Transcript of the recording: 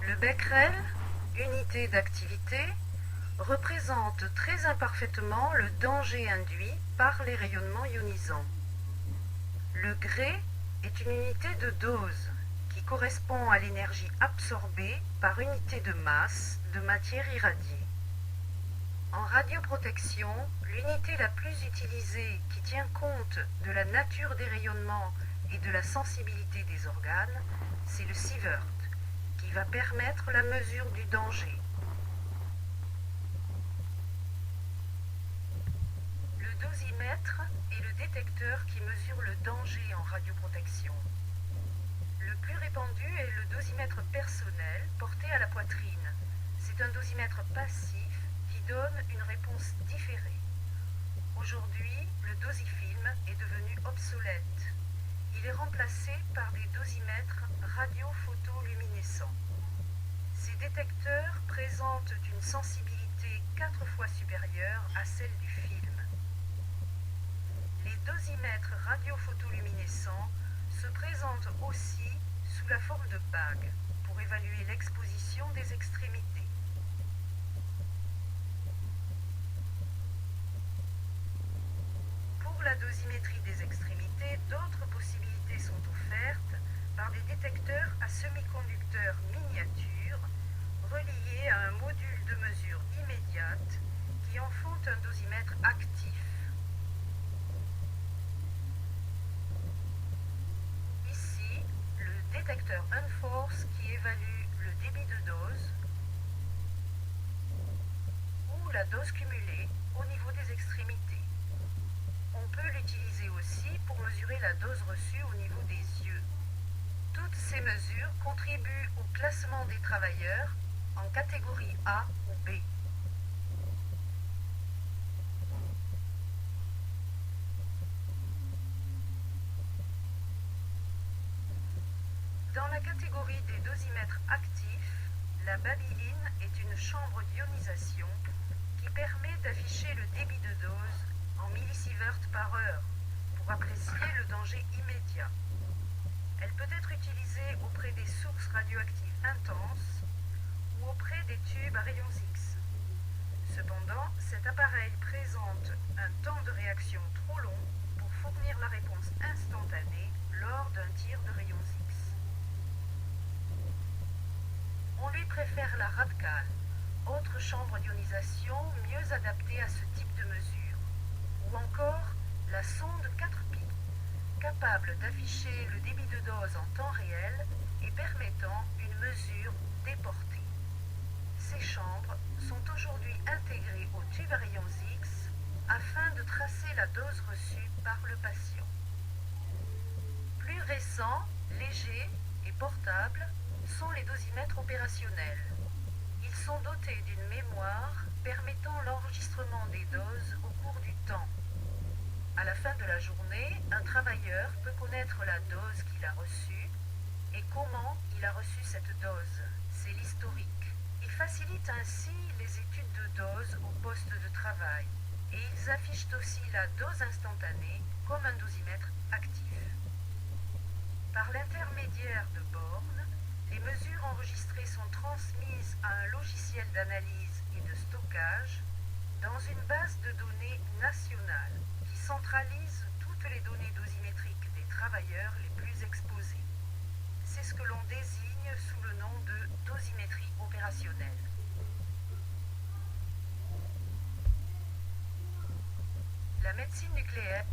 Le becquerel, unité d'activité, représente très imparfaitement le danger induit par les rayonnements ionisants. Le Gray est une unité de dose qui correspond à l'énergie absorbée par unité de masse de matière irradiée. En radioprotection, l'unité la plus utilisée qui tient compte de la nature des rayonnements et de la sensibilité des organes, c'est le sievert, qui va permettre la mesure du danger. Le dosimètre est le détecteur qui mesure le danger en radioprotection. Le plus répandu est le dosimètre personnel porté à la poitrine. C'est un dosimètre passif qui donne une réponse différée. Aujourd'hui, le dosifilm est devenu obsolète. Il est remplacé par des dosimètres radiophotoluminescents. Ces détecteurs présentent une sensibilité 4 fois supérieure à celle du film. Les dosimètres radiophotoluminescents se présentent aussi sous la forme de bagues pour évaluer l'exposition des extrémités. Pour la dosimétrie des extrémités, d'autres possibilités sont offertes par des détecteurs à semi-conducteurs miniatures reliés à un module de mesure immédiate qui en font un dosimètre actif. Ici, le détecteur Unforce qui évalue le débit de dose ou la dose cumulée au niveau des extrémités. On peut l'utiliser aussi pour mesurer la dose reçue au niveau des yeux. Toutes ces mesures contribuent au classement des travailleurs en catégorie A ou B. Dans la catégorie des dosimètres actifs, la babyline est une chambre d'ionisation qui permet d'afficher le débit de dose en millisieverts par heure pour apprécier le danger immédiat. Elle peut être utilisée auprès des sources radioactives intenses ou auprès des tubes à rayons X. Cependant, cet appareil présente un temps de réaction trop long pour fournir la réponse instantanée lors d'un tir de rayons X. On lui préfère la Radcal, autre chambre d'ionisation mieux adaptée à ce type de mesure, ou encore la sonde 4pi, capable d'afficher le débit de dose en temps réel et permettant une mesure déportée. Ces chambres sont aujourd'hui intégrées au tube à rayons X afin de tracer la dose reçue par le patient. Plus récents, légers et portables sont les dosimètres opérationnels. Ils sont dotés d'une mémoire permettant l'enregistrement des doses au cours du temps. À la fin de la journée, un travailleur peut connaître la dose qu'il a reçue et comment il a reçu cette dose. C'est l'historique. Ils facilitent ainsi les études de dose au poste de travail et ils affichent aussi la dose instantanée comme un dosimètre actif. Par l'intermédiaire de bornes, les mesures enregistrées sont transmises à un logiciel d'analyse et de stockage dans une base de données nationale qui centralise toutes les données dosimétriques des travailleurs les plus exposés. C'est ce que l'on désigne sous le nom de dosimétrie opérationnelle. La médecine nucléaire